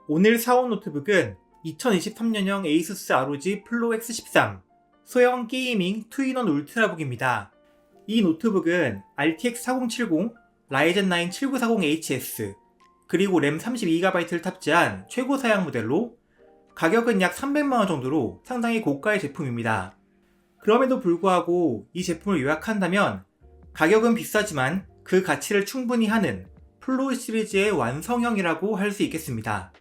오늘 사온 노트북은 2023년형 ASUS ROG 플로 X13 소형 게이밍 2인원 울트라북입니다. 이 노트북은 RTX 4070, 라이젠 9 7940HS, 그리고 램 32GB를 탑재한 최고 사양 모델로 가격은 약 300만원 정도로 상당히 고가의 제품입니다. 그럼에도 불구하고 이 제품을 요약한다면 가격은 비싸지만 그 가치를 충분히 하는 플로 시리즈의 완성형이라고 할 수 있겠습니다.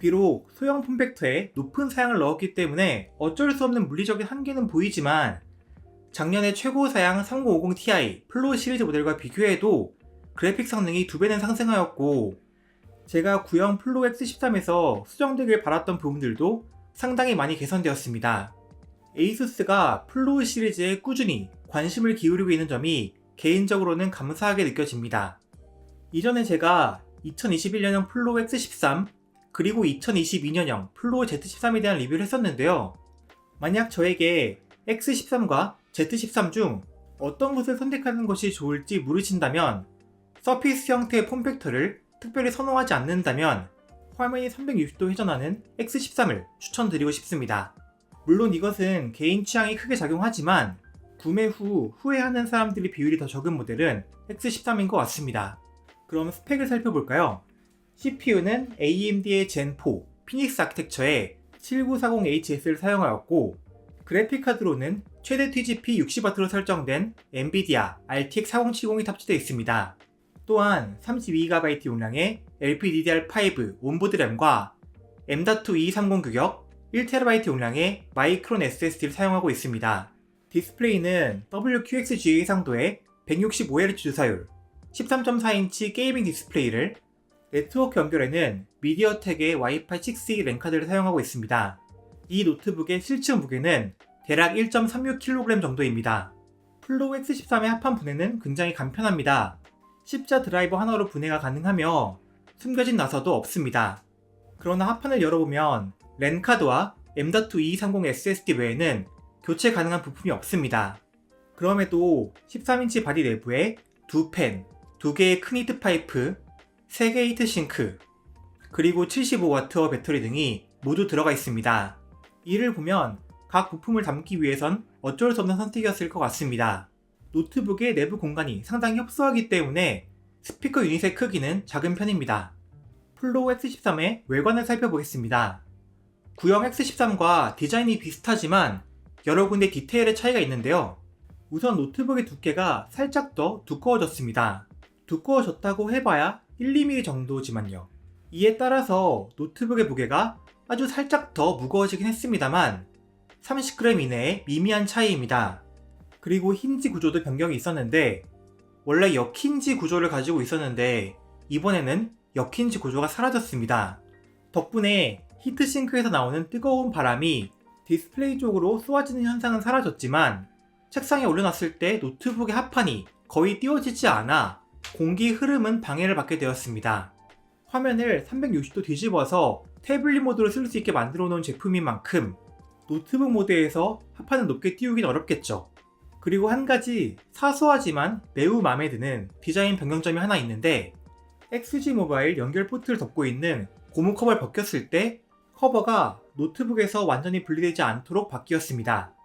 비록 소형 폼팩터에 높은 사양을 넣었기 때문에 어쩔 수 없는 물리적인 한계는 보이지만 작년에 최고 사양 3050ti 플로 시리즈 모델과 비교해도 그래픽 성능이 2배는 상승하였고 제가 구형 플로 X13에서 수정되길 바랐던 부분들도 상당히 많이 개선되었습니다. ASUS가 플로 시리즈에 꾸준히 관심을 기울이고 있는 점이 개인적으로는 감사하게 느껴집니다. 이전에 제가 2021년형 플로 X13 그리고 2022년형 플로 Z13에 대한 리뷰를 했었는데요. 만약 저에게 X13과 Z13 중 어떤 것을 선택하는 것이 좋을지 물으신다면 서피스 형태의 폼팩터를 특별히 선호하지 않는다면 화면이 360도 회전하는 X13을 추천드리고 싶습니다. 물론 이것은 개인 취향이 크게 작용하지만 구매 후 후회하는 사람들의 비율이 더 적은 모델은 X13인 것 같습니다. 그럼 스펙을 살펴볼까요? CPU는 AMD의 젠4 피닉스 아키텍처의 7940HS를 사용하였고 그래픽카드로는 최대 TGP 60W로 설정된 엔비디아 RTX 4070이 탑재되어 있습니다. 또한 32GB 용량의 LPDDR5 온보드 램과 M.2 규격 1TB 용량의 마이크론 SSD를 사용하고 있습니다. 디스플레이는 WQXGA 해상도의 165Hz 주사율 13.4인치 게이밍 디스플레이를 네트워크 연결에는 미디어텍의 와이파이 6E 랜카드를 사용하고 있습니다. 이 노트북의 실측 무게는 대략 1.36kg 정도입니다. 플로 X13의 합판 분해는 굉장히 간편합니다. 십자 드라이버 하나로 분해가 가능하며 숨겨진 나사도 없습니다. 그러나 합판을 열어보면 랜카드와 M.230 SSD 외에는 교체 가능한 부품이 없습니다. 그럼에도 13인치 바디 내부에 두 팬, 2개의 큰 히트 파이프, 3개의 히트싱크, 그리고 75W 배터리 등이 모두 들어가 있습니다. 이를 보면 각 부품을 담기 위해선 어쩔 수 없는 선택이었을 것 같습니다. 노트북의 내부 공간이 상당히 협소하기 때문에 스피커 유닛의 크기는 작은 편입니다. 플로 X13의 외관을 살펴보겠습니다. 구형 X13과 디자인이 비슷하지만 여러 군데 디테일의 차이가 있는데요. 우선 노트북의 두께가 살짝 더 두꺼워졌습니다. 두꺼워졌다고 해봐야 1-2mm 정도지만요. 이에 따라서 노트북의 무게가 아주 살짝 더 무거워지긴 했습니다만 30g 이내의 미미한 차이입니다. 그리고 힌지 구조도 변경이 있었는데 원래 역힌지 구조를 가지고 있었는데 이번에는 역힌지 구조가 사라졌습니다. 덕분에 히트싱크에서 나오는 뜨거운 바람이 디스플레이 쪽으로 쏘아지는 현상은 사라졌지만 책상에 올려놨을 때 노트북의 합판이 거의 띄워지지 않아 공기 흐름은 방해를 받게 되었습니다. 화면을 360도 뒤집어서 태블릿 모드로 쓸 수 있게 만들어 놓은 제품인 만큼 노트북 모드에서 합판을 높게 띄우긴 어렵겠죠. 그리고 한 가지 사소하지만 매우 마음에 드는 디자인 변경점이 하나 있는데 XG 모바일 연결 포트를 덮고 있는 고무 커버를 벗겼을 때 커버가 노트북에서 완전히 분리되지 않도록 바뀌었습니다.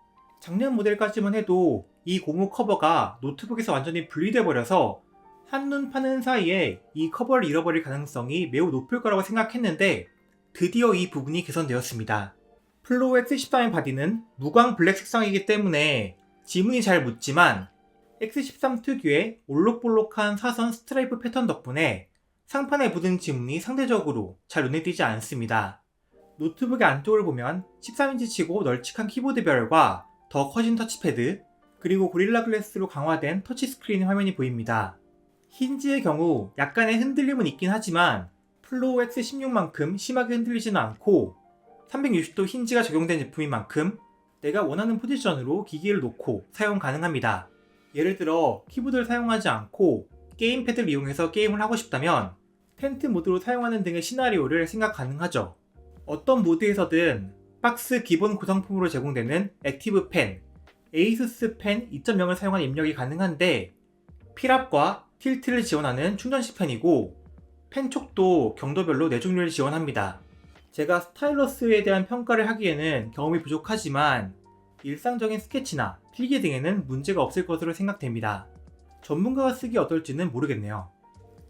작년 모델까지만 해도 이 고무 커버가 노트북에서 완전히 분리돼 버려서 한눈 파는 사이에 이 커버를 잃어버릴 가능성이 매우 높을 거라고 생각했는데 드디어 이 부분이 개선되었습니다. 플로 X13의 바디는 무광 블랙 색상이기 때문에 지문이 잘 묻지만 X13 특유의 올록볼록한 사선 스트라이프 패턴 덕분에 상판에 묻은 지문이 상대적으로 잘 눈에 띄지 않습니다. 노트북의 안쪽을 보면 13인치치고 널찍한 키보드별과 더 커진 터치패드, 그리고 고릴라 글래스로 강화된 터치스크린 화면이 보입니다. 힌지의 경우 약간의 흔들림은 있긴 하지만 플로 X16만큼 심하게 흔들리지는 않고 360도 힌지가 적용된 제품인 만큼 내가 원하는 포지션으로 기기를 놓고 사용 가능합니다. 예를 들어 키보드를 사용하지 않고 게임패드를 이용해서 게임을 하고 싶다면 텐트 모드로 사용하는 등의 시나리오를 생각 가능하죠. 어떤 모드에서든 박스 기본 구성품으로 제공되는 액티브 펜, ASUS 펜 2.0을 사용한 입력이 가능한데 필압과 틸트를 지원하는 충전식 펜이고 펜 촉도 경도별로 4종류를 지원합니다. 제가 스타일러스에 대한 평가를 하기에는 경험이 부족하지만 일상적인 스케치나 필기 등에는 문제가 없을 것으로 생각됩니다. 전문가가 쓰기 어떨지는 모르겠네요.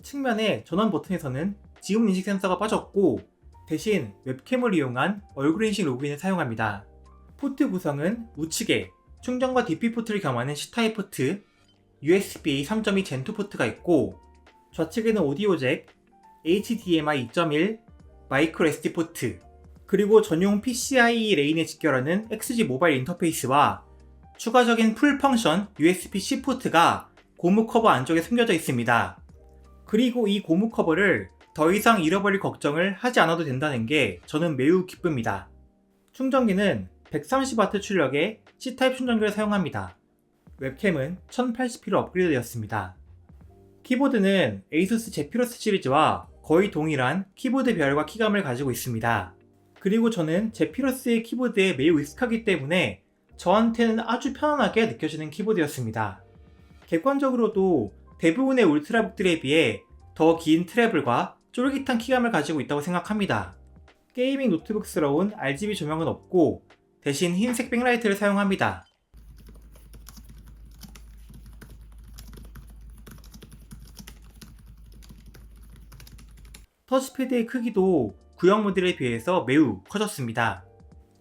측면의 전원 버튼에서는 지문 인식 센서가 빠졌고 대신 웹캠을 이용한 얼굴 인식 로그인을 사용합니다. 포트 구성은 우측에 충전과 DP 포트를 겸하는 C타입 포트, USB-A 3.2 젠2 포트가 있고 좌측에는 오디오 잭, HDMI 2.1, 마이크로 SD 포트, 그리고 전용 PCIe 레인에 직결하는 XG 모바일 인터페이스와 추가적인 풀 펑션 USB-C 포트가 고무 커버 안쪽에 숨겨져 있습니다. 그리고 이 고무 커버를 더 이상 잃어버릴 걱정을 하지 않아도 된다는 게 저는 매우 기쁩니다. 충전기는 130W 출력의 C타입 충전기를 사용합니다. 웹캠은 1080p로 업그레이드 되었습니다. 키보드는 ASUS 제피러스 시리즈와 거의 동일한 키보드 배열과 키감을 가지고 있습니다. 그리고 저는 제피러스의 키보드에 매우 익숙하기 때문에 저한테는 아주 편안하게 느껴지는 키보드였습니다. 객관적으로도 대부분의 울트라북들에 비해 더 긴 트래블과 쫄깃한 키감을 가지고 있다고 생각합니다. 게이밍 노트북스러운 RGB 조명은 없고 대신 흰색 백라이트를 사용합니다. 터치패드의 크기도 구형 모델에 비해서 매우 커졌습니다.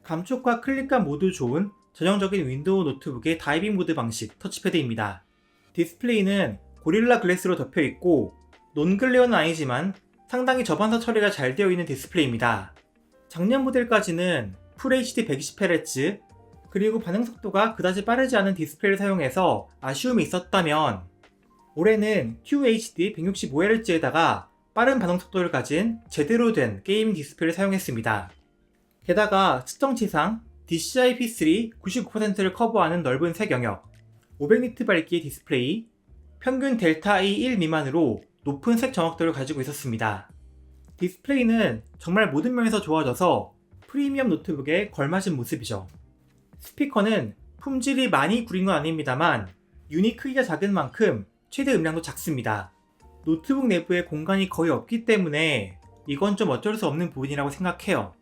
감촉과 클릭감 모두 좋은 전형적인 윈도우 노트북의 다이빙 모드 방식 터치패드입니다. 디스플레이는 고릴라 글래스로 덮여있고 논글레어는 아니지만 상당히 저반사 처리가 잘 되어 있는 디스플레이입니다. 작년 모델까지는 FHD 120Hz 그리고 반응 속도가 그다지 빠르지 않은 디스플레이를 사용해서 아쉬움이 있었다면 올해는 QHD 165Hz에다가 빠른 반응 속도를 가진 제대로 된 게이밍 디스플레이를 사용했습니다. 게다가 측정치상 DCI-P3 99%를 커버하는 넓은 색 영역, 500니트 밝기의 디스플레이, 평균 델타 E 1 미만으로 높은 색 정확도를 가지고 있었습니다. 디스플레이는 정말 모든 면에서 좋아져서 프리미엄 노트북에 걸맞은 모습이죠. 스피커는 품질이 많이 구린 건 아닙니다만 유닛 크기가 작은 만큼 최대 음량도 작습니다. 노트북 내부에 공간이 거의 없기 때문에 이건 좀 어쩔 수 없는 부분이라고 생각해요.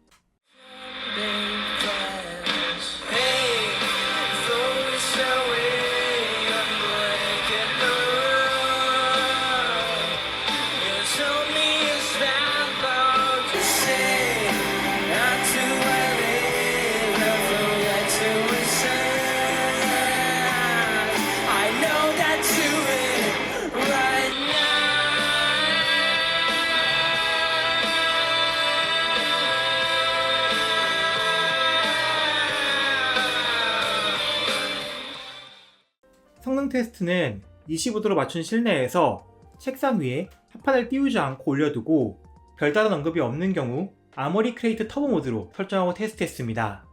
성능 테스트는 25도로 맞춘 실내에서 책상 위에 합판을 띄우지 않고 올려두고 별다른 언급이 없는 경우 아머리 크레이트 터보 모드로 설정하고 테스트했습니다.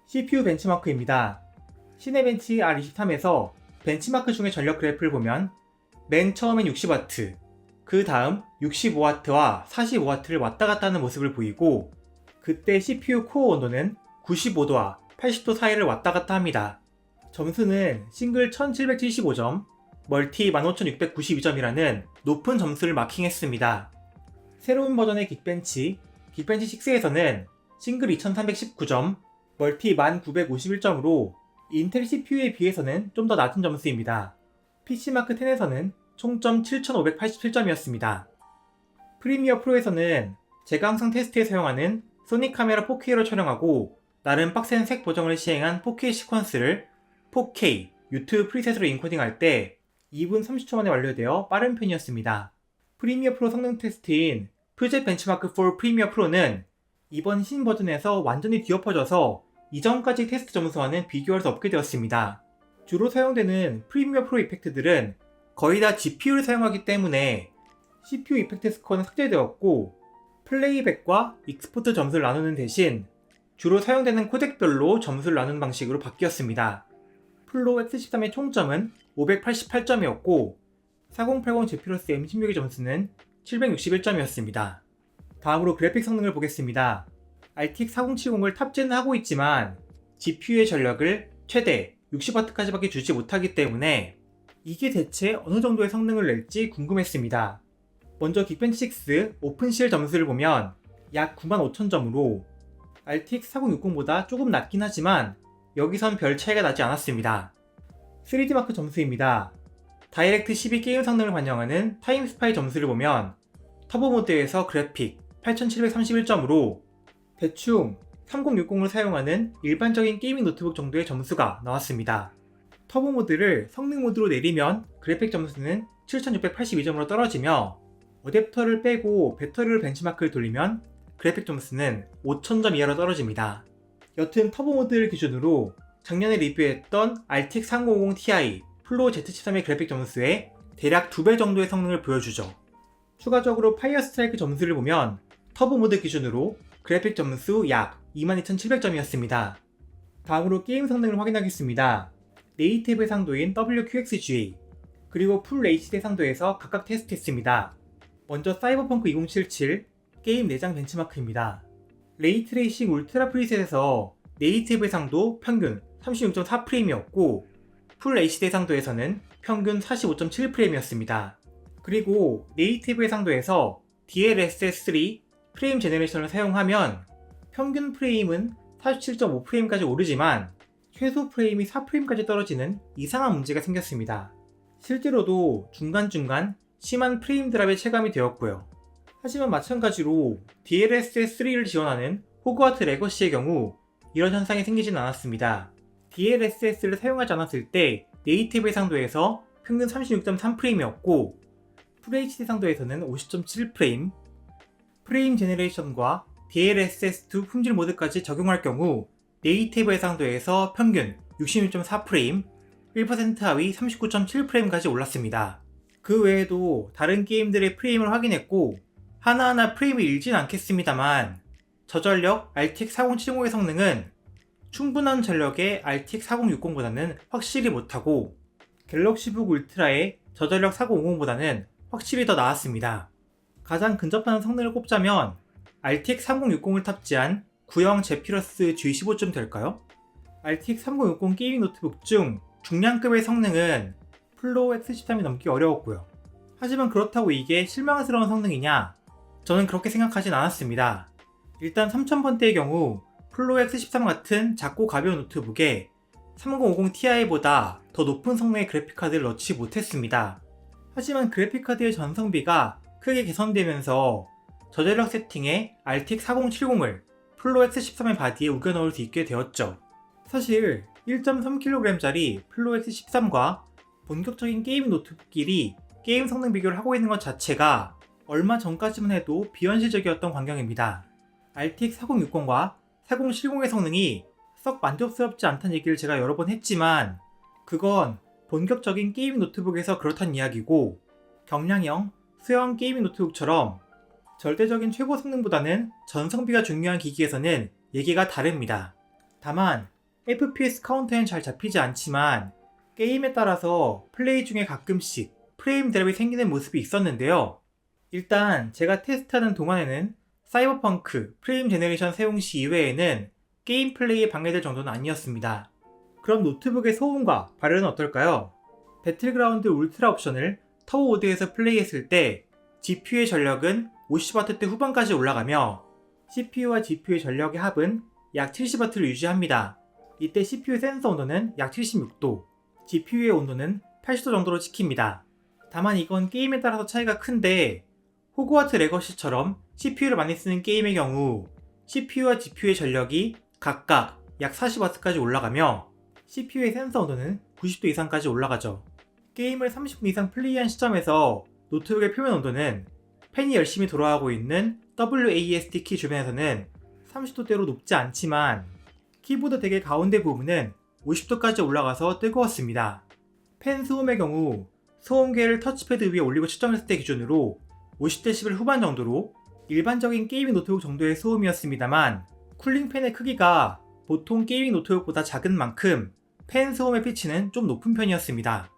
CPU 벤치마크입니다. 시네벤치 R23에서 벤치마크 중에 전력 그래프를 보면 맨 처음엔 60W, 그 다음 65W와 45W를 왔다갔다 하는 모습을 보이고 그때 CPU 코어 온도는 95도와 80도 사이를 왔다갔다 합니다. 점수는 싱글 1775점, 멀티 15692점이라는 높은 점수를 마킹했습니다. 새로운 버전의 긱벤치 6에서는 싱글 2319점, 멀티 1951점으로 인텔 CPU에 비해서는 좀 더 낮은 점수입니다. PC마크 10에서는 총점 7587점이었습니다. 프리미어 프로에서는 제가 항상 테스트에 사용하는 소니 카메라 4K로 촬영하고 나름 빡센 색 보정을 시행한 4K 시퀀스를 4K 유튜브 프리셋으로 인코딩할 때 2분 30초 만에 완료되어 빠른 편이었습니다. 프리미어 프로 성능 테스트인 퓨젯 벤치마크 4 프리미어 프로는 이번 신버전에서 완전히 뒤엎어져서 이전까지 테스트 점수와는 비교할 수 없게 되었습니다. 주로 사용되는 프리미어 프로 이펙트들은 거의 다 GPU를 사용하기 때문에 CPU 이펙트 스코어는 삭제되었고 플레이백과 익스포트 점수를 나누는 대신 주로 사용되는 코덱별로 점수를 나누는 방식으로 바뀌었습니다. 플로 X13의 총점은 588점이었고 4080 제피러스 M16의 점수는 761점이었습니다. 다음으로 그래픽 성능을 보겠습니다. RTX 4070을 탑재는 하고 있지만 GPU의 전력을 최대 60W까지 밖에 주지 못하기 때문에 이게 대체 어느 정도의 성능을 낼지 궁금했습니다. 먼저 긱벤치 6 오픈CL 점수를 보면 약 95,000점으로 RTX 4060보다 조금 낮긴 하지만 여기선 별 차이가 나지 않았습니다. 3D마크 점수입니다. 다이렉트 12 게임 성능을 반영하는 타임스파이 점수를 보면 터보 모드에서 그래픽 8731점으로 대충 3060을 사용하는 일반적인 게이밍 노트북 정도의 점수가 나왔습니다. 터보 모드를 성능 모드로 내리면 그래픽 점수는 7682점으로 떨어지며 어댑터를 빼고 배터리로 벤치마크를 돌리면 그래픽 점수는 5000점 이하로 떨어집니다. 여튼 터보 모드를 기준으로 작년에 리뷰했던 RTX 3050 Ti 플로 Z73의 그래픽 점수에 대략 2배 정도의 성능을 보여주죠. 추가적으로 파이어 스트라이크 점수를 보면 터보 모드 기준으로 그래픽 점수 약 22,700점이었습니다. 다음으로 게임 성능을 확인하겠습니다. 네이티브 해상도인 WQXGA 그리고 풀 HD 해상도에서 각각 테스트했습니다. 먼저 사이버펑크 2077 게임 내장 벤치마크입니다. 레이트레이싱 울트라 프리셋에서 네이티브 해상도 평균 36.4프레임이었고 풀 HD 해상도에서는 평균 45.7프레임이었습니다. 그리고 네이티브 해상도에서 DLSS3 프레임 제너레이션을 사용하면 평균 프레임은 47.5프레임까지 오르지만 최소 프레임이 4프레임까지 떨어지는 이상한 문제가 생겼습니다. 실제로도 중간중간 심한 프레임 드랍에 체감이 되었고요. 하지만 마찬가지로 DLSS3를 지원하는 호그와트 레거시의 경우 이런 현상이 생기진 않았습니다. DLSS를 사용하지 않았을 때 네이티브 해상도에서 평균 36.3프레임이었고 FHD 해상도에서는 50.7프레임, 프레임 제너레이션과 DLSS2 품질 모드까지 적용할 경우 네이티브 해상도에서 평균 66.4프레임, 1% 하위 39.7프레임까지 올랐습니다. 그 외에도 다른 게임들의 프레임을 확인했고 하나하나 프레임을 잃진 않겠습니다만 저전력 RTX 4070의 성능은 충분한 전력의 RTX 4060보다는 확실히 못하고 갤럭시북 울트라의 저전력 4050보다는 확실히 더 나았습니다. 가장 근접하는 성능을 꼽자면 RTX 3060을 탑재한 구형 제피러스 G15쯤 될까요? RTX 3060 게이밍 노트북 중 중량급의 성능은 플로 X13이 넘기 어려웠고요. 하지만 그렇다고 이게 실망스러운 성능이냐? 저는 그렇게 생각하진 않았습니다. 일단 3000번대의 경우 플로 X13 같은 작고 가벼운 노트북에 3050 Ti보다 더 높은 성능의 그래픽카드를 넣지 못했습니다. 하지만 그래픽카드의 전성비가 크게 개선되면서 저전력 세팅에 RTX 4070을 플로 X13의 바디에 우겨 넣을 수 있게 되었죠. 사실 1.3kg짜리 플로 X13과 본격적인 게이밍 노트북끼리 게임 성능 비교를 하고 있는 것 자체가 얼마 전까지만 해도 비현실적이었던 광경입니다. RTX 4060과 4070의 성능이 썩 만족스럽지 않다는 얘기를 제가 여러 번 했지만 그건 본격적인 게이밍 노트북에서 그렇단 이야기고 경량형, 수형 게이밍 노트북처럼 절대적인 최고 성능보다는 전성비가 중요한 기기에서는 얘기가 다릅니다. 다만 FPS 카운터엔 잘 잡히지 않지만 게임에 따라서 플레이 중에 가끔씩 프레임 드랍이 생기는 모습이 있었는데요. 일단 제가 테스트하는 동안에는 사이버펑크 프레임 제너레이션 사용 시 이외에는 게임 플레이에 방해될 정도는 아니었습니다. 그럼 노트북의 소음과 발열은 어떨까요? 배틀그라운드 울트라 옵션을 터보 모드에서 플레이했을 때 GPU의 전력은 50W대 후반까지 올라가며 CPU와 GPU의 전력의 합은 약 70W를 유지합니다. 이때 CPU 센서 온도는 약 76도, GPU의 온도는 80도 정도로 찍힙니다. 다만 이건 게임에 따라서 차이가 큰데 호그와트 레거시처럼 CPU를 많이 쓰는 게임의 경우 CPU와 GPU의 전력이 각각 약 40W까지 올라가며 CPU의 센서 온도는 90도 이상까지 올라가죠. 게임을 30분 이상 플레이한 시점에서 노트북의 표면 온도는 팬이 열심히 돌아가고 있는 WASD 키 주변에서는 30도대로 높지 않지만 키보드 덱의 가운데 부분은 50도까지 올라가서 뜨거웠습니다. 팬 소음의 경우 소음계를 터치패드 위에 올리고 측정했을 때 기준으로 50dB 후반 정도로 일반적인 게이밍 노트북 정도의 소음이었습니다만 쿨링팬의 크기가 보통 게이밍 노트북보다 작은 만큼 팬 소음의 피치는 좀 높은 편이었습니다.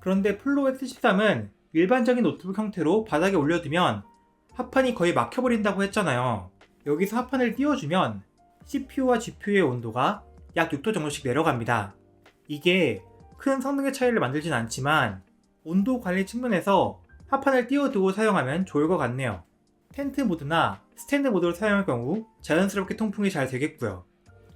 그런데 플로 X13은 일반적인 노트북 형태로 바닥에 올려두면 합판이 거의 막혀버린다고 했잖아요. 여기서 합판을 띄워주면 CPU와 GPU의 온도가 약 6도 정도씩 내려갑니다. 이게 큰 성능의 차이를 만들진 않지만 온도 관리 측면에서 하판을 띄워두고 사용하면 좋을 것 같네요. 텐트 모드나 스탠드 모드로 사용할 경우 자연스럽게 통풍이 잘 되겠고요.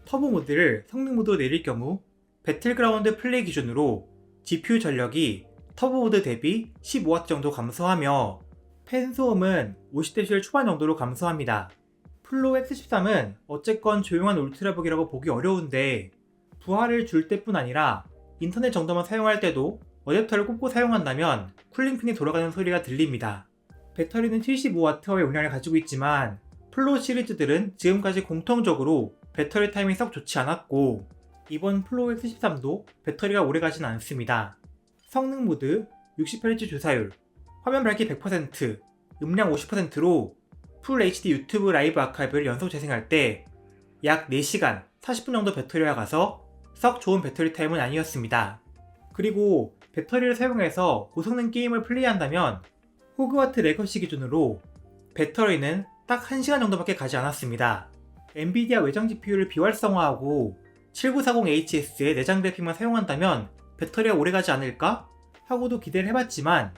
터보 모드를 성능 모드로 내릴 경우 배틀그라운드 플레이 기준으로 GPU 전력이 터보 모드 대비 15W 정도 감소하며 팬 소음은 50dB 초반 정도로 감소합니다. 플로우 X13은 어쨌건 조용한 울트라북이라고 보기 어려운데 부하를 줄 때뿐 아니라 인터넷 정도만 사용할 때도 어댑터를 꽂고 사용한다면 쿨링팬이 돌아가는 소리가 들립니다. 배터리는 75W의 용량을 가지고 있지만 플로우 시리즈들은 지금까지 공통적으로 배터리 타임이 썩 좋지 않았고 이번 플로우 X13도 배터리가 오래가진 않습니다. 성능 모드, 60Hz 주사율, 화면 밝기 100%, 음량 50%로 풀 HD 유튜브 라이브 아카이브를 연속 재생할 때 약 4시간 40분 정도 배터리가 가서 썩 좋은 배터리 타임은 아니었습니다. 그리고 배터리를 사용해서 고성능 게임을 플레이한다면 호그와트 레거시 기준으로 배터리는 딱 1시간 정도밖에 가지 않았습니다. 엔비디아 외장 GPU를 비활성화하고 7940HS의 내장 그래픽만 사용한다면 배터리가 오래가지 않을까? 하고도 기대를 해봤지만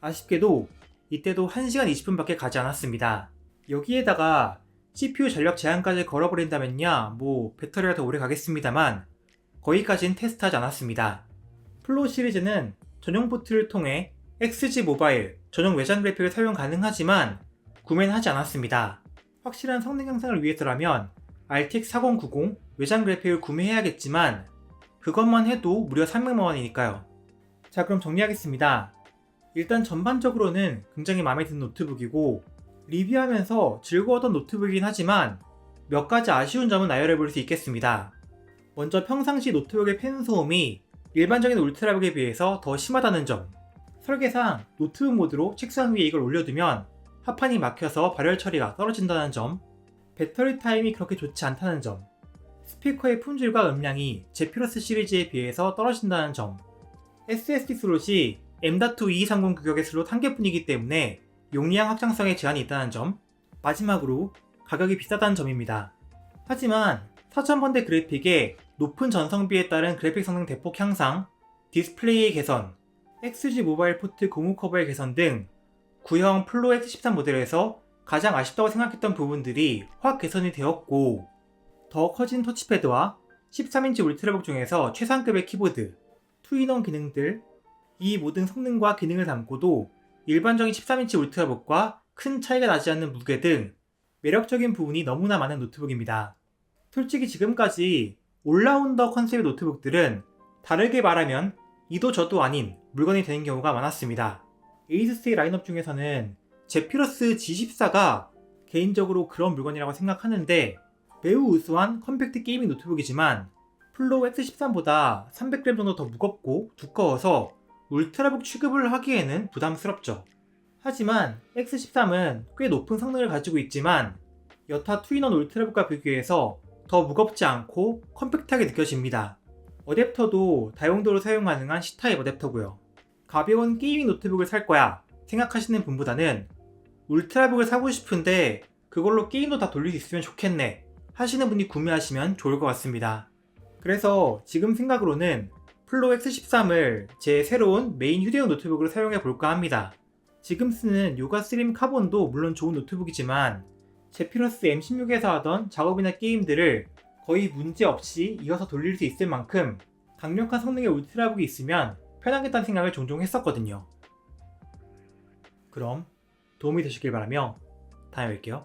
아쉽게도 이때도 1시간 20분밖에 가지 않았습니다. 여기에다가 CPU 전력 제한까지 걸어버린다면야 배터리가 더 오래 가겠습니다만 거기까진 테스트하지 않았습니다. 플로우 시리즈는 전용 포트를 통해 XG 모바일 전용 외장 그래픽을 사용 가능하지만 구매는 하지 않았습니다. 확실한 성능 향상을 위해서라면 RTX 4090 외장 그래픽을 구매해야겠지만 그것만 해도 무려 300만원이니까요. 자, 그럼 정리하겠습니다. 일단 전반적으로는 굉장히 마음에 드는 노트북이고 리뷰하면서 즐거웠던 노트북이긴 하지만 몇 가지 아쉬운 점은 나열해 볼 수 있겠습니다. 먼저 평상시 노트북의 팬 소음이 일반적인 울트라북에 비해서 더 심하다는 점, 설계상 노트북 모드로 책상 위에 이걸 올려두면 하판이 막혀서 발열 처리가 떨어진다는 점, 배터리 타임이 그렇게 좋지 않다는 점, 스피커의 품질과 음량이 제피러스 시리즈에 비해서 떨어진다는 점, SSD 슬롯이 M.2230 규격의 슬롯 한 개뿐이기 때문에 용량 확장성에 제한이 있다는 점, 마지막으로 가격이 비싸다는 점입니다. 하지만 4000번대 그래픽에 높은 전성비에 따른 그래픽 성능 대폭 향상, 디스플레이의 개선, XG 모바일 포트 고무 커버의 개선 등 구형 플로우 X13 모델에서 가장 아쉽다고 생각했던 부분들이 확 개선이 되었고 더 커진 터치패드와 13인치 울트라북 중에서 최상급의 키보드, 투인원 기능들, 이 모든 성능과 기능을 담고도 일반적인 13인치 울트라북과 큰 차이가 나지 않는 무게 등 매력적인 부분이 너무나 많은 노트북입니다. 솔직히 지금까지 올라운더 컨셉의 노트북들은 다르게 말하면 이도 저도 아닌 물건이 되는 경우가 많았습니다. 에이수스의 라인업 중에서는 제피러스 G14가 개인적으로 그런 물건이라고 생각하는데 매우 우수한 컴팩트 게이밍 노트북이지만 플로우 X13보다 300g 정도 더 무겁고 두꺼워서 울트라북 취급을 하기에는 부담스럽죠. 하지만 X13은 꽤 높은 성능을 가지고 있지만 여타 투인원 울트라북과 비교해서 더 무겁지 않고 컴팩트하게 느껴집니다. 어댑터도 다용도로 사용 가능한 C타입 어댑터고요. 가벼운 게이밍 노트북을 살 거야 생각하시는 분보다는 울트라북을 사고 싶은데 그걸로 게임도 다 돌릴 수 있으면 좋겠네 하시는 분이 구매하시면 좋을 것 같습니다. 그래서 지금 생각으로는 플로우 X13을 제 새로운 메인 휴대용 노트북으로 사용해 볼까 합니다. 지금 쓰는 요가 스림 카본도 물론 좋은 노트북이지만 제피러스 M16에서 하던 작업이나 게임들을 거의 문제없이 이어서 돌릴 수 있을 만큼 강력한 성능의 울트라북이 있으면 편하겠다는 생각을 종종 했었거든요. 그럼 도움이 되셨길 바라며 다음에 뵐게요.